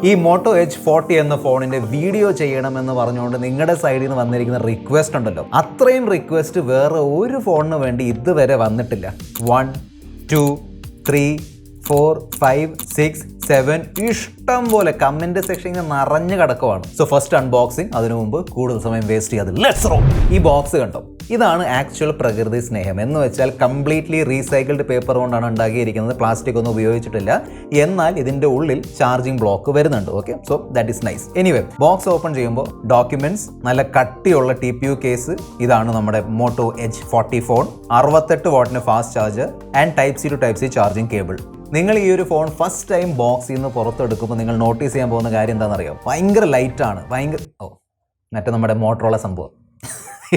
ഈ motto Edge 40 എന്ന ഫോണിന്റെ വീഡിയോ ചെയ്യണമെന്ന് പറഞ്ഞുകൊണ്ട് നിങ്ങളുടെ സൈഡിൽ നിന്ന് വന്നിരിക്കുന്ന റിക്വസ്റ്റ് ഉണ്ടല്ലോ, അത്രയും റിക്വസ്റ്റ് വേറെ ഒരു ഫോണിന് വേണ്ടി ഇതുവരെ വന്നിട്ടില്ല. 1 2 3 4 5 6 7 ഇഷ്ടം പോലെ കമന്റ് സെക്ഷനിൽ നിറഞ്ഞു കിടക്കുവാണ്. So first unboxing. അതിനു മുമ്പ് കൂടുതൽ സമയം വേസ്റ്റ് ചെയ്യാതെ ലെറ്റ്സ് റോൾ. ഈ ബോക്സ് കണ്ടോ, ഇതാണ് ആക്ച്വൽ പ്രകൃതി സ്നേഹം എന്ന് വെച്ചാൽ കംപ്ലീറ്റ്ലി റീസൈക്കിൾഡ് പേപ്പർ കൊണ്ടാണ് ഉണ്ടാക്കിയിരിക്കുന്നത്. പ്ലാസ്റ്റിക് ഒന്നും ഉപയോഗിച്ചിട്ടില്ല. എന്നാൽ ഇതിന്റെ ഉള്ളിൽ ചാർജിങ് ബ്ലോക്ക് വരുന്നുണ്ട്. Okay, so that is nice. Anyway, box open ചെയ്യുമ്പോൾ ഡോക്യുമെന്റ്സ്, നല്ല കട്ടിയുള്ള TPU കേസ്, ഇതാണ് നമ്മുടെ മോട്ടോ എഡ്ജ് 40 ഫോൺ, 68 വാട്ടിന് fast charger and Type-C to Type-C charging cable. നിങ്ങൾ ഈ ഒരു ഫോൺ ഫസ്റ്റ് ടൈം ബോക്സിൽ നിന്ന് പുറത്തെടുക്കുമ്പോൾ നിങ്ങൾ നോട്ടീസ് ചെയ്യാൻ പോകുന്ന കാര്യം എന്താണെന്നറിയോ? ഭയങ്കര ലൈറ്റാണ്. മറ്റേ നമ്മുടെ മോട്ടറോള സംഭവം.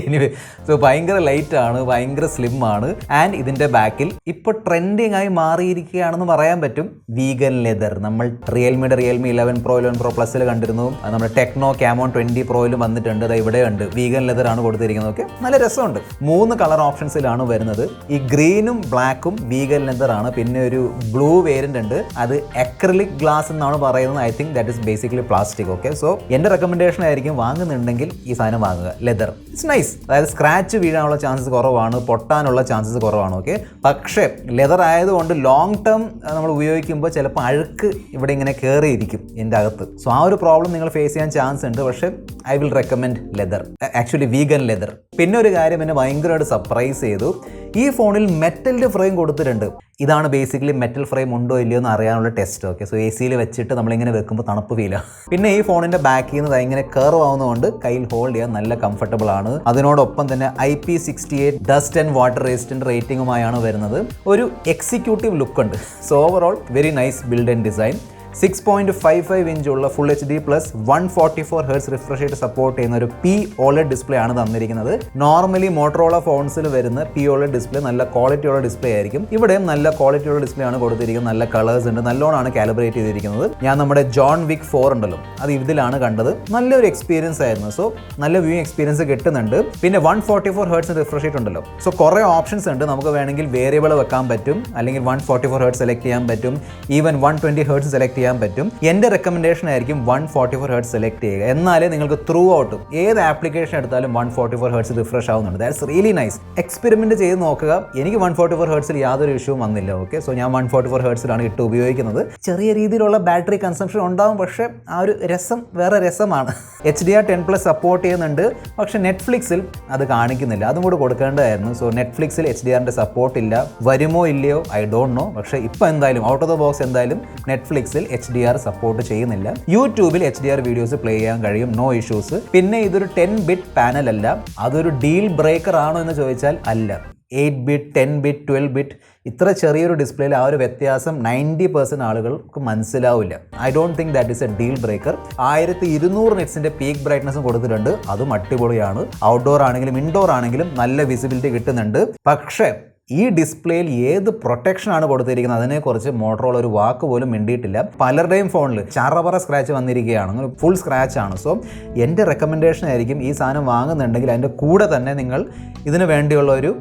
എനിവേ, സോ ഭയങ്കര ലൈറ്റ് ആണ്, ഭയങ്കര സ്ലിം ആണ്. ആൻഡ് ഇതിന്റെ ബാക്കിൽ ഇപ്പോൾ ട്രെൻഡിങ് ആയി മാറിയിരിക്കുകയാണെന്ന് പറയാൻ പറ്റും, വീഗൻ ലെതർ. നമ്മൾ റിയൽമി 11 Pro 11 Pro Plus കണ്ടിരുന്നു. നമ്മുടെ ടെക്നോ ക്യാമോൺ 20 Proയിലും വന്നിട്ടുണ്ട്. അത് ഇവിടെ ഉണ്ട്. വീഗൻ ലെതർ ആണ് കൊടുത്തിരിക്കുന്നത്. ഓക്കെ, നല്ല രസമുണ്ട്. 3 കളർ ഓപ്ഷൻസിലാണ് വരുന്നത്. ഈ ഗ്രീനും ബ്ലാക്കും വീഗൻ ലെതർ ആണ്. പിന്നെ ഒരു ബ്ലൂ വേരിയന്റ് ഉണ്ട്. അത് അക്രിലിക് ഗ്ലാസ് എന്നാണ് പറയുന്നത്. I think that is basically plastic. Okay, so എന്റെ റെക്കമെൻഡേഷൻ ആയിരിക്കും, വാങ്ങുന്നുണ്ടെങ്കിൽ ഈ സാധനം വാങ്ങുക. Leather it's nice. അതായത് സ്ക്രാച്ച് വീഴാനുള്ള ചാൻസസ് കുറവാണ്, പൊട്ടാനുള്ള ചാൻസസ് കുറവാണ്. ഓക്കെ, പക്ഷേ ലെതർ ആയതുകൊണ്ട് ലോങ് ടേം നമ്മൾ ഉപയോഗിക്കുമ്പോൾ ചിലപ്പോൾ അഴുക്ക് ഇവിടെ ഇങ്ങനെ കയറിയിരിക്കും ഇതിൻ്റെ അകത്ത്. സോ ആ ഒരു പ്രോബ്ലം നിങ്ങൾ ഫേസ് ചെയ്യാൻ ചാൻസ് ഉണ്ട്. പക്ഷേ I will recommend leather, actually vegan leather. പിന്നെ ഒരു കാര്യം എന്നെ ഭയങ്കരമായിട്ട് സർപ്രൈസ് ചെയ്തു. ഈ ഫോണിൽ മെറ്റലിൻ്റെ ഫ്രെയിം കൊടുത്തിട്ടുണ്ട്. ഇതാണ് ബേസിക്കലി മെറ്റൽ ഫ്രെയിം ഉണ്ടോ ഇല്ലയോ എന്ന് അറിയാനുള്ള ടെസ്റ്റ്. ഓക്കെ, സോ AC വെച്ചിട്ട് നമ്മളിങ്ങനെ വെക്കുമ്പോൾ തണുപ്പ് ഫീൽ ആവും. പിന്നെ ഈ ഫോണിൻ്റെ ബാക്കിൽ നിന്ന് ഇങ്ങനെ കർവ് ആവുന്നതുകൊണ്ട് കയ്യിൽ ഹോൾഡ് ചെയ്യാൻ നല്ല കംഫർട്ടബിൾ ആണ്. അതിനോടൊപ്പം തന്നെ IP68 dust and water resistant റേറ്റിംഗുമായാണ് വരുന്നത്. ഒരു എക്സിക്യൂട്ടീവ് ലുക്ക് ഉണ്ട്. So overall very nice build and design. 6.55 ഇഞ്ചുള്ള full HD plus 144 Hz refresh rate support ചെയ്യുന്ന ഒരു POLED ഡിസ്പ്ലേ ആണ് തന്നിരിക്കുന്നത്. നോർമലി മോട്ടറോള ഫോൺസിൽ വരുന്ന POLED ഡിസ്പ്ലേ നല്ല ക്വാളിറ്റിയുള്ള ഡിസ്പ്ലേ ആയിരിക്കും. ഇവിടെയും നല്ല ക്വാളിറ്റിയുള്ള ഡിസ്പ്ലേ ആണ് കൊടുത്തിരിക്കുന്നത്. നല്ല കളേഴ്സ് ഉണ്ട്, നല്ലോണമാണ് കാലിബ്രേറ്റ് ചെയ്തിരിക്കുന്നത്. ഞാൻ നമ്മുടെ ജോൺ വിക് 4 ഉണ്ടല്ലോ, അത് ഇതിലാണ് കണ്ടത്. നല്ലൊരു എക്സ്പീരിയൻസ് ആയിരുന്നു. സോ നല്ല വ്യൂയിങ് എക്സ്പീരിയൻസ് കിട്ടുന്നുണ്ട്. പിന്നെ 144 Hz റിഫ്രഷ് റേറ്റ് ഉണ്ടല്ലോ. സോ കുറേ ഓപ്ഷൻസ് ഉണ്ട്. നമുക്ക് വേണമെങ്കിൽ വേരിയബിൾ വെക്കാൻ പറ്റും, അല്ലെങ്കിൽ 144 Hz സെലക്ട് ചെയ്യാൻ പറ്റും, ഈവൻ 120 Hz സെലക്ട് ചെയ്യാൻ പറ്റും. എന്റെ റെക്കമെൻഡേഷൻ ആയിരിക്കും 144 Hz സെലക്ട് ചെയ്യുക. എന്നാലേ നിങ്ങൾക്ക് ത്രൂ ഔട്ട് ഏത് ആപ്ലിക്കേഷൻ എടുത്താലും 144 Hz റിഫ്രഷ് ആവുന്നുണ്ട്. That's really nice. എക്സ്പെരിമെന്റ് ചെയ്ത് നോക്കുക. എനിക്ക് 144 Hz യാതൊരു ഇഷ്യൂവും വന്നില്ല. ഓക്കെ, സോ ഞാൻ 144 Hz ഇട്ട് ഉപയോഗിക്കുന്നത്. ചെറിയ രീതിയിലുള്ള ബാറ്ററി കൺസംഷൻ ഉണ്ടാവും, പക്ഷേ ആ ഒരു രസം വേറെ രസമാണ്. HDR10+ സപ്പോർട്ട് ചെയ്യുന്നുണ്ട്, പക്ഷെ നെറ്റ്ഫ്ലിക്സിൽ അത് കാണിക്കുന്നില്ല. അതും കൂടെ കൊടുക്കേണ്ടതായിരുന്നു. സോ നെറ്റ്ഫ്ലിക്സിൽ HDR സപ്പോർട്ട് ഇല്ല. വരുമോ ഇല്ലയോ ഐ ഡോണ്ട് നോ. പക്ഷേ ഇപ്പോൾ എന്തായാലും ഔട്ട് ഓഫ് ദ ബോക്സ് എന്തായാലും നെറ്റ്ഫ്ലിക്സിൽ HDR സപ്പോർട്ട് ചെയ്യുന്നില്ല. യൂട്യൂബിൽ HDR വീഡിയോസ് പ്ലേ ചെയ്യാൻ കഴിയും, നോ ഇഷ്യൂസ്. പിന്നെ ഇതൊരു 10-bit പാനൽ അല്ല. അതൊരു ഡീൽ ബ്രേക്കർ ആണോ എന്ന് ചോദിച്ചാൽ അല്ല. 8-bit 10-bit 12-bit ഇത്ര ചെറിയൊരു ഡിസ്പ്ലേയിൽ ആ ഒരു വ്യത്യാസം 90% ആളുകൾക്ക് മനസ്സിലാവില്ല. I don't think that is a deal breaker. 1200 നിറ്റ്സിന്റെ പീക്ക് ബ്രൈറ്റ്നസ് കൊടുത്തിട്ടുണ്ട്. അതും അടിപൊളിയാണ്. ഔട്ട്ഡോർ ആണെങ്കിലും ഇൻഡോർ ആണെങ്കിലും നല്ല വിസിബിലിറ്റി കിട്ടുന്നുണ്ട്. പക്ഷേ ഈ ഡിസ്പ്ലേയിൽ ഏത് പ്രൊട്ടക്ഷനാണ് കൊടുത്തിരിക്കുന്നത് അതിനെക്കുറിച്ച് മോട്ടറോള ഒരു വാക്ക് പോലും മിണ്ടിയിട്ടില്ല. പലരുടെയും ഫോണിൽ ചറപറ സ്ക്രാച്ച് വന്നിരിക്കുകയാണ്, ഫുൾ സ്ക്രാച്ച് ആണ്. സോ എൻ്റെ റെക്കമെൻഡേഷൻ ആയിരിക്കും, ഈ സാധനം വാങ്ങുന്നുണ്ടെങ്കിൽ അതിൻ്റെ കൂടെ തന്നെ നിങ്ങൾ ഇതിന് വേണ്ടിയുള്ള ഒരു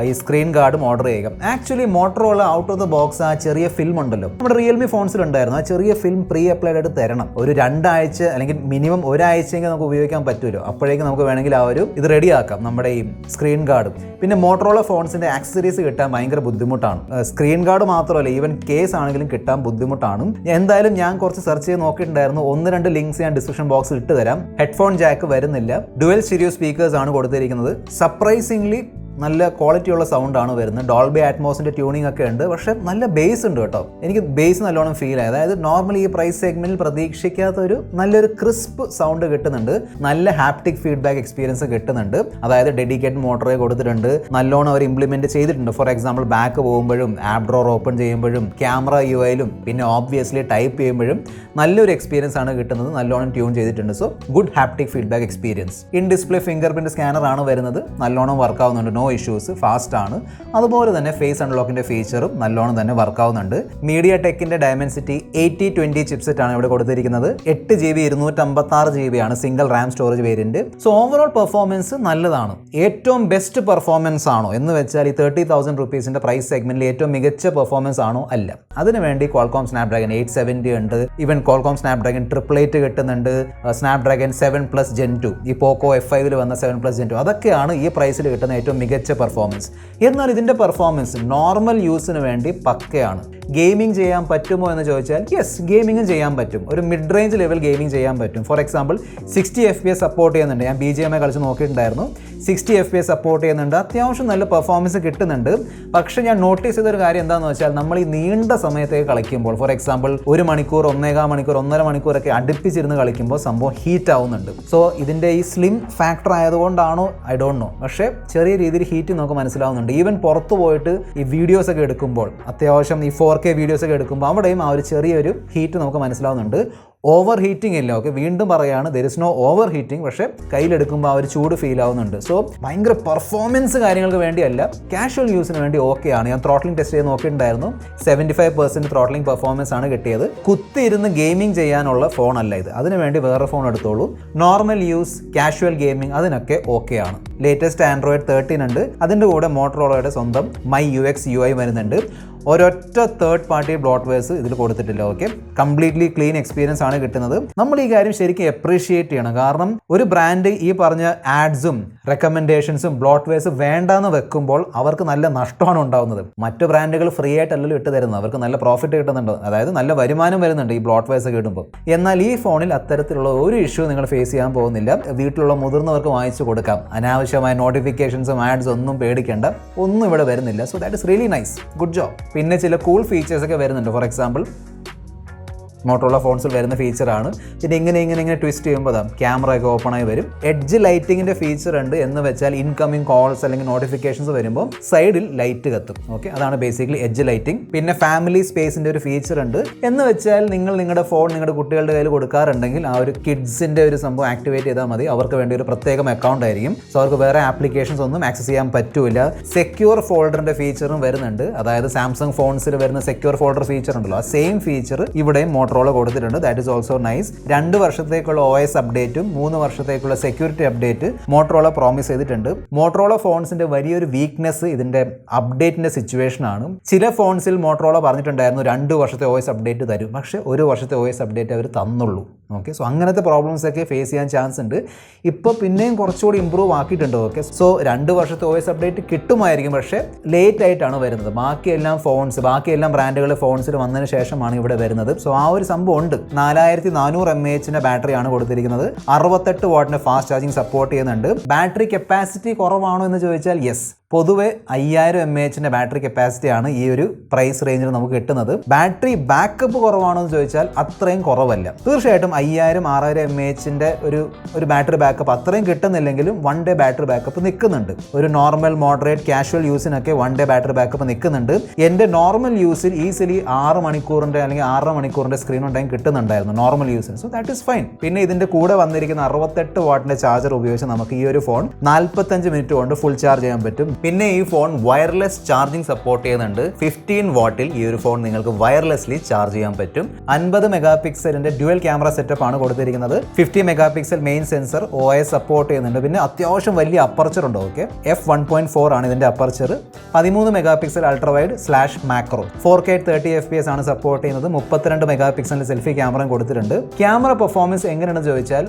ഈ സ്ക്രീൻ ഗാർഡും ഓർഡർ ചെയ്യുക. Actually Motorola out of the box ആ ചെറിയ ഫിലിം ഉണ്ടല്ലോ, നമ്മുടെ റിയൽമി ഫോൺസിലുണ്ടായിരുന്നു. ആ ചെറിയ ഫിലിം പ്രീ അപ്ലൈഡ് ആയിട്ട് തരണം. ഒരു 2 ആഴ്ച അല്ലെങ്കിൽ മിനിമം ഒരാഴ്ചയെങ്കിൽ നമുക്ക് ഉപയോഗിക്കാൻ പറ്റുമല്ലോ. അപ്പോഴേക്കും നമുക്ക് വേണമെങ്കിൽ ആ ഒരു ഇത് റെഡിയാക്കാം, നമ്മുടെ ഈ സ്ക്രീൻ ഗാർഡും. പിന്നെ മോട്ടറോള ഫോൺസിൻ്റെ ആക്സസറീസ് കിട്ടാൻ ഭയങ്കര ബുദ്ധിമുട്ടാണ്. സ്ക്രീൻ ഗാർഡ് മാത്രമല്ല, ഈവൻ കേസ് ആണെങ്കിലും കിട്ടാൻ ബുദ്ധിമുട്ടാണ്. എന്തായാലും ഞാൻ കുറച്ച് സെർച്ച് ചെയ്ത് നോക്കിയിട്ടുണ്ടായിരുന്നു. 1-2 ലിങ്ക്സ് ഞാൻ ഡിസ്ക്രിപ്ഷൻ ബോക്സിൽ ഇട്ട് തരാം. ഹെഡ്ഫോൺ ജാക്ക് വരുന്നില്ല. ഡുവൽ സ്റ്റീരിയോ സ്പീക്കേഴ്സ് ആണ് കൊടുത്തിരിക്കുന്നത്. സർപ്രൈസിംഗ്ലി നല്ല ക്വാളിറ്റിയുള്ള സൗണ്ടാണ് വരുന്നത്. ഡോൾബി ആറ്റ്മോസിൻ്റെ ട്യൂണിംഗ് ഒക്കെ ഉണ്ട്. പക്ഷേ നല്ല ബേസ് ഉണ്ട് കേട്ടോ. എനിക്ക് ബേസ് നല്ലോണം ഫീൽ ആയി. അതായത് നോർമലി ഈ പ്രൈസ് സെഗ്മെന്റിൽ പ്രതീക്ഷിക്കാത്ത ഒരു നല്ലൊരു ക്രിസ്പ് സൗണ്ട് കിട്ടുന്നുണ്ട്. നല്ല ഹാപ്റ്റിക് ഫീഡ്ബാക്ക് എക്സ്പീരിയൻസ് കിട്ടുന്നുണ്ട്. അതായത് ഡെഡിക്കേറ്റഡ് മോട്ടറേ കൊടുത്തിട്ടുണ്ട്. നല്ലോണം അവർ ഇംപ്ലിമെന്റ് ചെയ്തിട്ടുണ്ട്. ഫോർ എക്സാമ്പിൾ ബാക്ക് പോകുമ്പോഴും ആപ്പ് ഡ്രോർ ഓപ്പൺ ചെയ്യുമ്പോഴും ക്യാമറ UIയിലും പിന്നെ ഓബ്വിയസ്ലി ടൈപ്പ് ചെയ്യുമ്പോഴും നല്ലൊരു എക്സ്പീരിയൻസ് ആണ് കിട്ടുന്നത്. നല്ലോണം ട്യൂൺ ചെയ്തിട്ടുണ്ട്. So good haptic feedback experience. In display finger print scanner ആണ് വരുന്നത്. നല്ലോണം വർക്ക് ആവുന്നുണ്ട്. നോ ഇഷ്യൂസ്, ഫാസ്റ്റ് ആണ്. അതുപോലെ തന്നെ ഫേസ് അൺലോക്കിൻ്റെ ഫീച്ചറും നല്ലോണം തന്നെ വർക്ക് ആവുന്നുണ്ട്. മീഡിയ ടെക്കിൻ്റെ ഡയമൻസിറ്റി 8020 ചിപ്സെറ്റ് ആണ് ഇവിടെ കൊടുത്തിരിക്കുന്നത്. 8GB 256GB ആണ് single Ram storage variant. So overall performance നല്ലതാണ്. ഏറ്റവും ബെസ്റ്റ് പെർഫോമൻസ് ആണോ എന്ന് വെച്ചാൽ ഈ 30,000 റുപ്പീസിന്റെ പ്രൈസ് സെഗ്മെന്റിൽ ഏറ്റവും മികച്ച പെർഫോമൻസ് ആണോ? അല്ല. അതിനുവേണ്ടി ക്വാൾകോം സ്നാപ്ഡ്രാഗൺ 870 ഉണ്ട്, ഈവൻ ക്വാൾകോം സ്നാപ്ഡ്രാഗൺ 888 കിട്ടുന്നുണ്ട്, സ്നാപ്ഡ്രാഗൺ 7+ Gen 2, ഈ പോക്കോ F5 വന്ന 7+ Gen 2, അതൊക്കെയാണ് ഈ പ്രൈസിൽ കിട്ടുന്ന ഏറ്റവും മികച്ച പെർഫോമൻസ്. എന്നാൽ ഇതിന്റെ പെർഫോമൻസ് നോർമൽ യൂസിന് വേണ്ടി പക്കയാണ്. ഗെയിമിംഗ് ചെയ്യാൻ പറ്റുമോ എന്ന് ചോദിച്ചാൽ യെസ്, ഗെയിമിങ്ങും ചെയ്യാൻ പറ്റും. ഒരു മിഡ് റേഞ്ച് ലെവൽ ഗെയിമിംഗ് ചെയ്യാൻ പറ്റും. ഫോർ എക്സാമ്പിൾ 60 FPS സപ്പോർട്ട് ചെയ്യുന്നുണ്ട്. ഞാൻ BGMI കളിച്ച് നോക്കിയിട്ടുണ്ടായിരുന്നു. 60 FPS സപ്പോർട്ട് ചെയ്യുന്നുണ്ട്. അത്യാവശ്യം നല്ല പെർഫോമൻസ് കിട്ടുന്നുണ്ട്. പക്ഷേ ഞാൻ നോട്ടീസ് ചെയ്തൊരു കാര്യം എന്താണെന്ന് വെച്ചാൽ നമ്മൾ ഈ നീണ്ട സമയത്തേക്ക് കളിക്കുമ്പോൾ, ഫോർ എക്സാമ്പിൾ 1 മണിക്കൂർ, 1.25 മണിക്കൂർ, 1.5 മണിക്കൂറൊക്കെ അടുപ്പിച്ചിരുന്ന് കളിക്കുമ്പോൾ സംഭവം ഹീറ്റ് ആവുന്നുണ്ട്. സോ ഇതിൻ്റെ ഈ സ്ലിം ഫാക്ടർ ആയതുകൊണ്ടാണോ ഐ ഡോണ്ട് നോ, പക്ഷേ ചെറിയ രീതിയിൽ ഹീറ്റ് നമുക്ക് മനസ്സിലാവുന്നുണ്ട്. ഈവൻ പുറത്ത് പോയിട്ട് ഈ വീഡിയോസ് ഒക്കെ എടുക്കുമ്പോൾ, അത്യാവശ്യം ഈ 4K വീഡിയോസ് ഒക്കെ എടുക്കുമ്പോൾ അവിടെയും ആ ഒരു ചെറിയൊരു ഹീറ്റ് നമുക്ക് മനസ്സിലാവുന്നുണ്ട്. ഓവർ ഹീറ്റിംഗ് ഇല്ല. ഓക്കെ, വീണ്ടും പറയാണ്, there is no overheating. പക്ഷേ കയ്യിലെടുക്കുമ്പോൾ ആ ഒരു ചൂട് ഫീൽ ആവുന്നുണ്ട്. സോ ഭയങ്കര പെർഫോമൻസ് കാര്യങ്ങൾക്ക് വേണ്ടിയല്ല, കാഷ്വൽ യൂസിന് വേണ്ടി ഓക്കെയാണ്. ഞാൻ ത്രോട്ട്ലിംഗ് ടെസ്റ്റ് ചെയ്ത് നോക്കിയിട്ടുണ്ടായിരുന്നു. 75% ത്രോട്ട്ലിംഗ് പെർഫോമൻസ് ആണ് കിട്ടിയത്. കുത്തിയിരുന്ന് ഗെയിമിംഗ് ചെയ്യാനുള്ള ഫോണല്ല ഇത്. അതിനുവേണ്ടി വേറെ ഫോൺ എടുത്തോളൂ. നോർമൽ യൂസ്, കാഷ്വൽ ഗെയിമിംഗ്, അതിനൊക്കെ ഓക്കെയാണ്. ലേറ്റസ്റ്റ് ആൻഡ്രോയിഡ് 13 ഉണ്ട്. അതിൻ്റെ കൂടെ മോട്ടറോളയുടെ സ്വന്തം മൈ UX UI വരുന്നുണ്ട്. ഒരൊറ്റ തേർഡ് പാർട്ടി ബ്ലോട്ട്വെയർസ് ഇതിൽ കൊടുത്തിട്ടില്ല. ഓക്കെ, കംപ്ലീറ്റ്ലി ക്ലീൻ എക്സ്പീരിയൻസ് ആണ് കിട്ടുന്നത്. നമ്മൾ ഈ കാര്യം ശരിക്കും അപ്രീഷിയേറ്റ് ചെയ്യണം. കാരണം ഒരു ബ്രാൻഡ് ഈ പറഞ്ഞ ആഡ്സും റെക്കമെൻഡേഷൻസും ബ്ലോട്ട്വെയർസ് വേണ്ടാന്ന് വെക്കുമ്പോൾ അവർക്ക് നല്ല നഷ്ടമാണ് ഉണ്ടാവുന്നത്. മറ്റു ബ്രാൻഡുകൾ ഫ്രീ ആയിട്ടല്ലല്ലോ ഇട്ട് തരുന്നത്, അവർക്ക് നല്ല പ്രോഫിറ്റ് കിട്ടുന്നുണ്ട്, അതായത് നല്ല വരുമാനം വരുന്നുണ്ട് ഈ ബ്ലോട്ട്വെയർസ് ഒക്കെ ഇടുമ്പോൾ. എന്നാൽ ഈ ഫോണിൽ അത്തരത്തിലുള്ള ഒരു ഇഷ്യൂ നിങ്ങൾ ഫേസ് ചെയ്യാൻ പോകുന്നില്ല. വീട്ടിലുള്ള മുതിർന്നവർക്ക് വാങ്ങിച്ചു കൊടുക്കാം. അനാവശ്യമായ നോട്ടിഫിക്കേഷൻസും ആഡ്സ് ഒന്നും പേടിക്കേണ്ട, ഒന്നും ഇവിടെ വരുന്നില്ല. So that is really nice, good job. പിന്നെ ചില കൂൾ ഫീച്ചേഴ്സ് ഒക്കെ വരുന്നുണ്ട്. ഫോർ എക്സാമ്പിൾ മോട്ടോറോള ഫോൺസിൽ വരുന്ന ഫീച്ചറാണ്. പിന്നെ ഇങ്ങനെ ട്വിസ്റ്റ് ചെയ്യുമ്പോൾ ക്യാമറ ഒക്കെ ഓപ്പൺ ആയി വരും. എഡ്ജ് ലൈറ്റിങ്ങിൻ്റെ ഫീച്ചർ ഉണ്ട്. എന്ന് വെച്ചാൽ ഇൻകമിംഗ് കോൾസ് അല്ലെങ്കിൽ നോട്ടിഫിക്കേഷൻസ് വരുമ്പോൾ സൈഡിൽ ലൈറ്റ് കത്തും. ഓക്കെ, അതാണ് ബേസിക്കലി എഡ്ജ് ലൈറ്റിംഗ്. പിന്നെ ഫാമിലി സ്പേസിൻ്റെ ഒരു ഫീച്ചർ ഉണ്ട്. എന്ന് വെച്ചാൽ നിങ്ങളുടെ ഫോൺ നിങ്ങളുടെ കുട്ടികളുടെ കയ്യിൽ കൊടുക്കാറുണ്ടെങ്കിൽ ആ ഒരു കിഡ്സിൻ്റെ ഒരു സംഭവം ആക്ടിവേറ്റ് ചെയ്താൽ മതി. അവർക്ക് വേണ്ടി ഒരു പ്രത്യേകം അക്കൗണ്ട് ആയിരിക്കും. സോ അവർക്ക് വേറെ ആപ്ലിക്കേഷൻസ് ഒന്നും ആക്സസ് ചെയ്യാൻ പറ്റൂല. സെക്യൂർ ഫോൾഡറിൻ്റെ ഫീച്ചറും വരുന്നുണ്ട്. അതായത് സാംസങ് ഫോൺസിൽ വരുന്ന സെക്യൂർ ഫോൾഡർ ഫീച്ചർ ഉണ്ടല്ലോ, ആ സെയിം ഫീച്ചർ ഇവിടെ മോട്ടോറോള കൊടുത്തിട്ടുണ്ട്. That is also nice. 2 വർഷത്തേക്കുള്ള OS അപ്ഡേറ്റും 3 വർഷത്തേക്കുള്ള സെക്യൂരിറ്റി അപ്ഡേറ്റ് മോട്ടോറോള പ്രോമിസ് ചെയ്തിട്ടുണ്ട്. മോട്ടോറോള ഫോൺസിന്റെ വലിയൊരു വീക്ക്നെസ് ഇതിന്റെ അപ്ഡേറ്റിന്റെ സിറ്റുവേഷൻ ആണ്. ചില ഫോൺസിൽ മോട്ടോറോള പറഞ്ഞിട്ടുണ്ടായിരുന്നു 2 വർഷത്തെ OS അപ്ഡേറ്റ് തരും, പക്ഷേ 1 വർഷത്തെ OS അപ്ഡേറ്റ് അവർ തന്നുള്ളൂ. ഓക്കെ, സോ അങ്ങനത്തെ പ്രോബ്ലംസ് ഒക്കെ ഫേസ് ചെയ്യാൻ ചാൻസ് ഉണ്ട്. ഇപ്പോൾ പിന്നെയും കുറച്ചുകൂടി ഇമ്പ്രൂവ് ആക്കിയിട്ടുണ്ട്. ഓക്കെ, സോ 2 വർഷത്തെ OS അപ്ഡേറ്റ് കിട്ടുമായിരിക്കും, പക്ഷേ ലേറ്റ് ആയിട്ടാണ് വരുന്നത്. ബാക്കിയെല്ലാം ബ്രാൻഡുകളുടെ ഫോൺസിൽ വന്നതിന് ശേഷമാണ് ഇവിടെ വരുന്നത്. സോ ആ ഒരു സംഭവം ഉണ്ട്. 4400 mAh ബാറ്ററിയാണ് കൊടുത്തിരിക്കുന്നത്. 68 വാട്ടിന്റെ ഫാസ്റ്റ് ചാർജിങ് സപ്പോർട്ട് ചെയ്യുന്നുണ്ട്. ബാറ്ററി കപ്പാസിറ്റി കുറവാണോ എന്ന് ചോദിച്ചാൽ യെസ്. പൊതുവെ 5000 mAh ബാറ്ററി കപ്പാസിറ്റിയാണ് ഈ ഒരു പ്രൈസ് റേഞ്ചിൽ നമുക്ക് കിട്ടുന്നത്. ബാറ്ററി ബാക്കപ്പ് കുറവാണോ എന്ന് ചോദിച്ചാൽ അത്രയും കുറവല്ല. തീർച്ചയായിട്ടും 5000-6000 mAh ഒരു ബാറ്ററി ബാക്കപ്പ് അത്രയും കിട്ടുന്നില്ലെങ്കിലും 1 ഡേ ബാറ്ററി ബാക്കപ്പ് നിൽക്കുന്നുണ്ട്. ഒരു നോർമൽ മോഡറേറ്റ് കാഷ്വൽ യൂസിനൊക്കെ 1 ഡേ ബാറ്ററി ബാക്കപ്പ് നിൽക്കുന്നുണ്ട്. എൻ്റെ നോർമൽ യൂസിൽ ഈസിലി 6 മണിക്കൂറിൻ്റെ അല്ലെങ്കിൽ 6.5 മണിക്കൂറിൻ്റെ സ്ക്രീൻ ടൈം കിട്ടുന്നുണ്ടായിരുന്നു നോർമൽ യൂസിന്. So that is fine. പിന്നെ ഇതിൻ്റെ കൂടെ വന്നിരിക്കുന്ന 68 വാട്ടിൻ്റെ ചാർജർ ഉപയോഗിച്ച് നമുക്ക് ഈ ഒരു ഫോൺ 45 മിനിറ്റ് കൊണ്ട് ഫുൾ ചാർജ് ചെയ്യാൻ പറ്റും. പിന്നെ ഈ ഫോൺ വയർലെസ് ചാർജിങ് സപ്പോർട്ട് ചെയ്യുന്നുണ്ട്. 15 വാട്ടിൽ ഈ ഒരു ഫോൺ നിങ്ങൾക്ക് വയർലെസ്ലി ചാർജ് ചെയ്യാൻ പറ്റും. 50 മെഗാ പിക്സലിന്റെ ഡ്യുവൽ ക്യാമറ സെറ്റപ്പ് ആണ് കൊടുത്തിരിക്കുന്നത്. 50 mega pixel main sensor OS support ചെയ്യുന്നുണ്ട്. പിന്നെ അത്യാവശ്യം വലിയ അപ്പർച്ചർ ഉണ്ട്. ഓക്കെ, f1.4 ആണ് ഇതിന്റെ aperture. 13 mega pixel ultrawide /macro. 4K 30 FPS ആണ് സപ്പോർട്ട് ചെയ്യുന്നത്. 32 മെഗാ പിക്സലിന്റെ സെൽഫി ക്യാമറയും കൊടുത്തിട്ടുണ്ട്. ക്യാമറ പെർഫോമൻസ് എങ്ങനെയാണെന്ന് ചോദിച്ചാൽ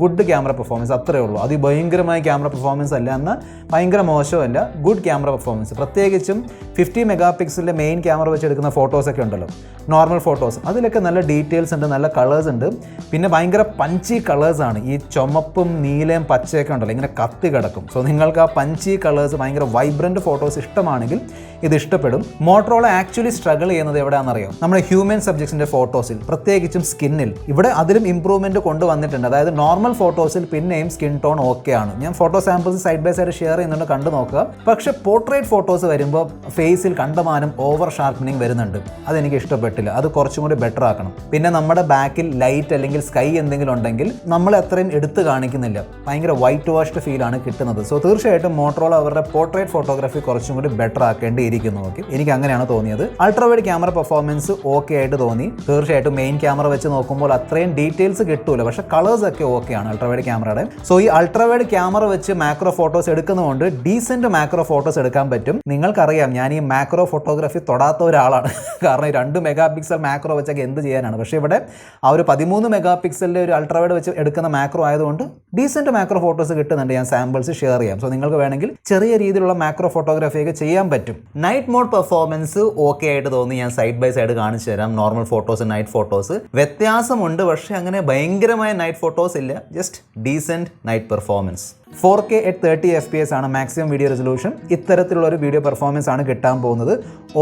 ഗുഡ് ക്യാമറ പെർഫോമൻസ്, അത്രയേ ഉള്ളൂ. അത് ഭയങ്കരമായ ക്യാമറ പെർഫോമൻസ് അല്ല, എന്നാൽ ഭയങ്കര മോശമല്ല. Good camera performance. പ്രത്യേകിച്ചും 50 മെഗാ പിക്സലിൻ്റെ മെയിൻ ക്യാമറ വെച്ച് എടുക്കുന്ന ഫോട്ടോസൊക്കെ ഉണ്ടല്ലോ, നോർമൽ ഫോട്ടോസ്, അതിലൊക്കെ നല്ല ഡീറ്റെയിൽസ് ഉണ്ട്, നല്ല കളേഴ്സ് ഉണ്ട്. പിന്നെ ഭയങ്കര പഞ്ചി കളേഴ്സാണ്. ഈ ചുമപ്പും നീലയും പച്ചയൊക്കെ ഉണ്ടല്ലോ, ഇങ്ങനെ കത്തി കിടക്കും. സോ നിങ്ങൾക്ക് ആ പഞ്ചി കളേഴ്സ്, ഭയങ്കര വൈബ്രൻറ്റ് ഫോട്ടോസ് ഇഷ്ടമാണെങ്കിൽ ഇത് ഇഷ്ടപ്പെടും. മോട്ടറോള ആക്ച്വലി സ്ട്രഗിൾ ചെയ്യുന്നത് എവിടെയാണെന്നറിയോ? നമ്മുടെ ഹ്യൂമൻ സബ്ജക്ട്സിൻ്റെ ഫോട്ടോസിൽ, പ്രത്യേകിച്ചും സ്കിന്നിൽ. ഇവിടെ അതിലും ഇമ്പ്രൂവ്മെൻറ്റ് കൊണ്ടുവന്നിട്ടുണ്ട്. അതായത് നോർമൽ നോർമൽ ഫോട്ടോസിൽ പിന്നെയും സ്കിൻ ടോൺ ഓക്കെ ആണ്. ഞാൻ photo samples side by side share ചെയ്യുന്നുണ്ട്, കണ്ടു നോക്കുക. പക്ഷെ പോർട്രേറ്റ് ഫോട്ടോസ് വരുമ്പോൾ ഫേസിൽ കണ്ടമാനം ഓവർ ഷാർപ്പനിങ് വരുന്നുണ്ട്. അതെനിക്ക് ഇഷ്ടപ്പെട്ടില്ല. അത് കുറച്ചും കൂടി ബെറ്റർ ആക്കണം. പിന്നെ നമ്മുടെ ബാക്കിൽ ലൈറ്റ് അല്ലെങ്കിൽ സ്കൈ എന്തെങ്കിലും ഉണ്ടെങ്കിൽ നമ്മൾ അത്രയും എടുത്ത് കാണിക്കുന്നില്ല. ഭയങ്കര വൈറ്റ് വാഷ്ഡ് ഫീലാണ് കിട്ടുന്നത്. സോ തീർച്ചയായിട്ടും മോട്ടറോള അവരുടെ പോർട്രേറ്റ് ഫോട്ടോഗ്രാഫി കുറച്ചും കൂടി ബെറ്റർ ആക്കേണ്ടിയിരിക്കുന്നു. ഓക്കെ, എനിക്ക് അങ്ങനെയാണ് തോന്നിയത്. അൾട്രാവൈഡ് ക്യാമറ പെർഫോമൻസ് ഓക്കെ ആയിട്ട് തോന്നി. തീർച്ചയായിട്ടും മെയിൻ ക്യാമറ വെച്ച് നോക്കുമ്പോൾ അത്രയും ഡീറ്റെയിൽസ് കിട്ടൂല, പക്ഷെ കളേഴ്സ് ഒക്കെ ഓക്കെയാണ് അൾട്രാവൈഡ് ക്യാമറയുടെ. സോ ഈ അൾട്രാവൈഡ് ക്യാമറ വെച്ച് മാക്രോ ഫോട്ടോസ് എടുക്കുന്നതുകൊണ്ട് ഡീസെന്റ് മാക്രോ ഫോട്ടോസ് എടുക്കാൻ പറ്റും. നിങ്ങൾക്കറിയാം ഞാൻ ഈ മാക്രോ ഫോട്ടോഗ്രാഫി തൊടാത്ത ഒരാളാണ്. കാരണം 2 മെഗാ പിക്സൽ മാക്രോ വെച്ചൊക്കെ എന്ത് ചെയ്യാനാണ്. പക്ഷേ ഇവിടെ ആ ഒരു 13 മെഗാ പിക്സലിൻ്റെ ഒരു അൾട്രാവൈഡ് വെച്ച് എടുക്കുന്ന മാക്രോ ആയതുകൊണ്ട് ഡീസെന്റ് മാക്രോ ഫോട്ടോസ് കിട്ടുന്നുണ്ട്. ഞാൻ സാമ്പിൾസ് ഷെയർ ചെയ്യാം. സോ നിങ്ങൾക്ക് വേണമെങ്കിൽ ചെറിയ രീതിയിലുള്ള മാക്രോ ഫോട്ടോഗ്രാഫിയൊക്കെ ചെയ്യാൻ പറ്റും. നൈറ്റ് മോഡ് പെർഫോമൻസ് ഓക്കെ ആയിട്ട് തോന്നി. ഞാൻ സൈഡ് ബൈ സൈഡ് കാണിച്ചു തരാം. നോർമൽ ഫോട്ടോസ്, നൈറ്റ് ഫോട്ടോസ് വ്യത്യാസമുണ്ട്. പക്ഷേ അങ്ങനെ ഭയങ്കരമായ നൈറ്റ് ഫോട്ടോസ് ഇല്ല. Just decent night performance. 4K at 30 FPS ആണ് മാക്സിമം വീഡിയോ റെസൊല്യൂഷൻ. ഇത്തരത്തിലുള്ള ഒരു വീഡിയോ പെർഫോമൻസ് ആണ് കിട്ടാൻ പോകുന്നത്.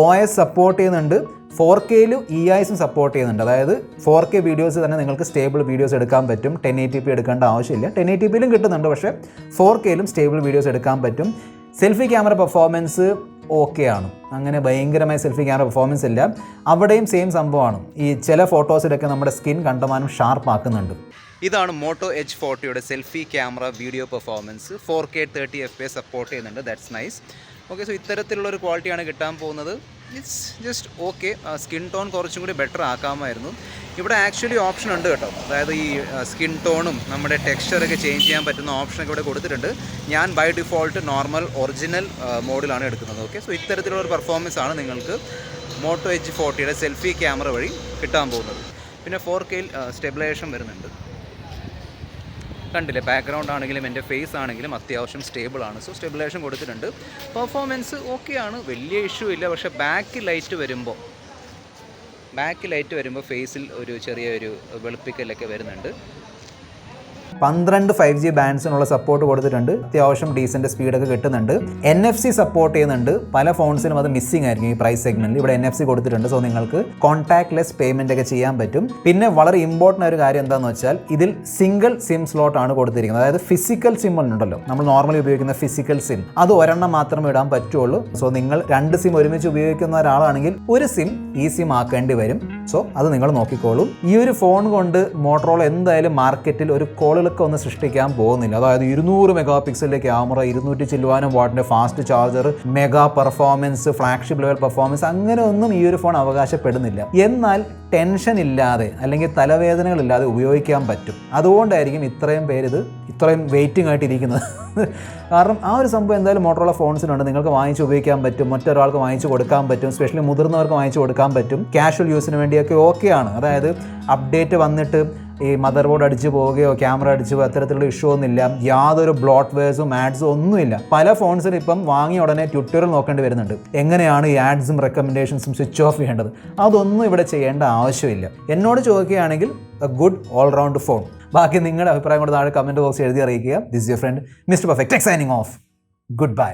OIS സപ്പോർട്ട് ചെയ്യുന്നുണ്ട്. 4Kയിലും EISും സപ്പോർട്ട് ചെയ്യുന്നുണ്ട്. അതായത് 4K വീഡിയോസ് തന്നെ നിങ്ങൾക്ക് സ്റ്റേബിൾ വീഡിയോസ് എടുക്കാൻ പറ്റും. 1080p എടുക്കേണ്ട ആവശ്യമില്ല. 1080pയിലും കിട്ടുന്നുണ്ട്, പക്ഷേ 4Kയിലും സ്റ്റേബിൾ വീഡിയോസ് എടുക്കാൻ പറ്റും. സെൽഫി ക്യാമറ പെർഫോമൻസ് ഓക്കെ ആണ്. അങ്ങനെ ഭയങ്കരമായ സെൽഫി ക്യാമറ പെർഫോമൻസ് ഇല്ല. അവിടെയും സെയിം സംഭവമാണ്. ഈ ചില ഫോട്ടോസിലൊക്കെ നമ്മുടെ സ്കിൻ കണ്ടമാനം ഷാർപ്പ് ആക്കുന്നുണ്ട്. ഇതാണ് മോട്ടോ എച്ച് 40യുടെ selfie camera video performance. 4K 30 FPS support ചെയ്യുന്നുണ്ട്. That's nice. ഓക്കെ, സോ ഇത്തരത്തിലുള്ളൊരു ക്വാളിറ്റിയാണ് കിട്ടാൻ പോകുന്നത്. It's just okay. Skin tone കുറച്ചും കൂടി ബെറ്റർ ആക്കാമായിരുന്നു. ഇവിടെ ആക്ച്വലി ഓപ്ഷൻ ഉണ്ട് കേട്ടോ. അതായത് ഈ സ്കിൻ ടോണും നമ്മുടെ ടെക്സ്ചറൊക്കെ ചേഞ്ച് ചെയ്യാൻ പറ്റുന്ന ഓപ്ഷനൊക്കെ ഇവിടെ കൊടുത്തിട്ടുണ്ട്. ഞാൻ ബൈ ഡിഫോൾട്ട് നോർമൽ ഒറിജിനൽ മോഡിലാണ് എടുക്കുന്നത്. ഓക്കെ, സോ ഇത്തരത്തിലുള്ള ഒരു പെർഫോമൻസ് ആണ് നിങ്ങൾക്ക് മോട്ടോ എച്ച് 40യുടെ സെൽഫി ക്യാമറ വഴി കിട്ടാൻ പോകുന്നത്. പിന്നെ 4Kയിൽ സ്റ്റെബിലൈസേഷൻ വരുന്നുണ്ട്. കണ്ടില്ലേ, ബാക്ക്ഗ്രൗണ്ട് ആണെങ്കിലും എൻ്റെ ഫേസ് ആണെങ്കിലും അത്യാവശ്യം സ്റ്റേബിളാണ്. സോ സ്റ്റെബിലൈസേഷൻ കൊടുത്തിട്ടുണ്ട്. പെർഫോമൻസ് ഓക്കെയാണ്, വലിയ ഇഷ്യൂ ഇല്ല. പക്ഷേ ബാക്ക് ലൈറ്റ് വരുമ്പോൾ ഫേസിൽ ഒരു ചെറിയൊരു വെളുപ്പിക്കലൊക്കെ വരുന്നുണ്ട്. 12 5G ബാൻഡ്സിനുള്ള സപ്പോർട്ട് കൊടുത്തിട്ടുണ്ട്. അത്യാവശ്യം ഡീസൻറ്റ് സ്പീഡൊക്കെ കിട്ടുന്നുണ്ട്. NFC സപ്പോർട്ട് ചെയ്യുന്നുണ്ട്. പല ഫോൺസിലും അത് മിസ്സിംഗ് ആയിരിക്കും ഈ പ്രൈസ് സെഗ്മെൻറ്റിൽ. ഇവിടെ NFC കൊടുത്തിട്ടുണ്ട്. സോ നിങ്ങൾക്ക് കോൺടാക്ട്ലെസ് പേയ്മെൻ്റ് ഒക്കെ ചെയ്യാൻ പറ്റും. പിന്നെ വളരെ ഇമ്പോർട്ടൻ്റ് ഒരു കാര്യം എന്താണെന്ന് വെച്ചാൽ ഇതിൽ സിംഗിൾ സിം സ്ലോട്ടാണ് കൊടുത്തിരിക്കുന്നത്. അതായത് ഫിസിക്കൽ സിം ഉണ്ടല്ലോ, നമ്മൾ നോർമലി ഉപയോഗിക്കുന്ന ഫിസിക്കൽ സിം, അത് ഒരെണ്ണം മാത്രമേ ഇടാൻ പറ്റുള്ളൂ. സോ നിങ്ങൾ 2 സിം ഒരുമിച്ച് ഉപയോഗിക്കുന്ന ഒരാളാണെങ്കിൽ ഒരു സിം ഈ സിം ആക്കേണ്ടി വരും. സോ അത് നിങ്ങൾ നോക്കിക്കോളൂ. ഈ ഒരു ഫോൺ കൊണ്ട് മോട്ടറോള എന്തായാലും മാർക്കറ്റിൽ ഒരു കോളുകളൊക്കെ ഒന്ന് സൃഷ്ടിക്കാൻ പോകുന്നില്ല. അതായത് 200 മെഗാ പിക്സലിൻ്റെ ക്യാമറ, 200 ചില്ലുവാനം വാട്ടിൻ്റെ fast charger, mega performance, flagship level performance, അങ്ങനെ ഒന്നും ഈ ഒരു ഫോൺ അവകാശപ്പെടുന്നില്ല. എന്നാൽ ടെൻഷൻ ഇല്ലാതെ അല്ലെങ്കിൽ തലവേദനകളില്ലാതെ ഉപയോഗിക്കാൻ പറ്റും. അതുകൊണ്ടായിരിക്കും ഇത്രയും പേര് ഇത്രയും വെയിറ്റിംഗ് ആയിട്ടിരിക്കുന്നത്. കാരണം ആ ഒരു സംഭവം എന്തായാലും മോട്ടറോള ഫോൺസിനുണ്ട്. നിങ്ങൾക്ക് വാങ്ങിച്ച് ഉപയോഗിക്കാൻ പറ്റും, മറ്റൊരാൾക്ക് വാങ്ങിച്ച് കൊടുക്കാൻ പറ്റും, സ്പെഷ്യലി മുതിർന്നവർക്ക് വാങ്ങിച്ച് കൊടുക്കാൻ പറ്റും. കാഷ്വൽ യൂസിന് വേണ്ടിയൊക്കെ ഓക്കെയാണ്. അതായത് അപ്ഡേറ്റ് വന്നിട്ട് ഈ മദർ ബോർഡ് അടിച്ചു പോവുകയോ ക്യാമറ അടിച്ചു പോകുക അത്തരത്തിലുള്ള ഇഷ്യൂ ഒന്നുമില്ല. യാതൊരു ബ്ലോട്ട് വെയർസും ആഡ്സും ഒന്നുമില്ല. പല ഫോൺസിനും ഇപ്പം വാങ്ങിയ ഉടനെ ട്യൂട്ടോറിയൽ നോക്കേണ്ടി വരുന്നുണ്ട്. എങ്ങനെയാണ് ഈ ആഡ്സും റെക്കമെൻഡേഷൻസും സ്വിച്ച് ഓഫ് ചെയ്യേണ്ടത്, അതൊന്നും ഇവിടെ ചെയ്യേണ്ട ആവശ്യമില്ല. എന്നോട് ചോദിക്കുകയാണെങ്കിൽ എ ഗുഡ് ഓൾറൗണ്ട് ഫോൺ. ബാക്കി നിങ്ങളുടെ അഭിപ്രായം കൂടെ താഴെ കമൻറ്റ് ബോക്സ് എഴുതി അറിയിക്കുക. This your friend mister perfect signing off. Good bye.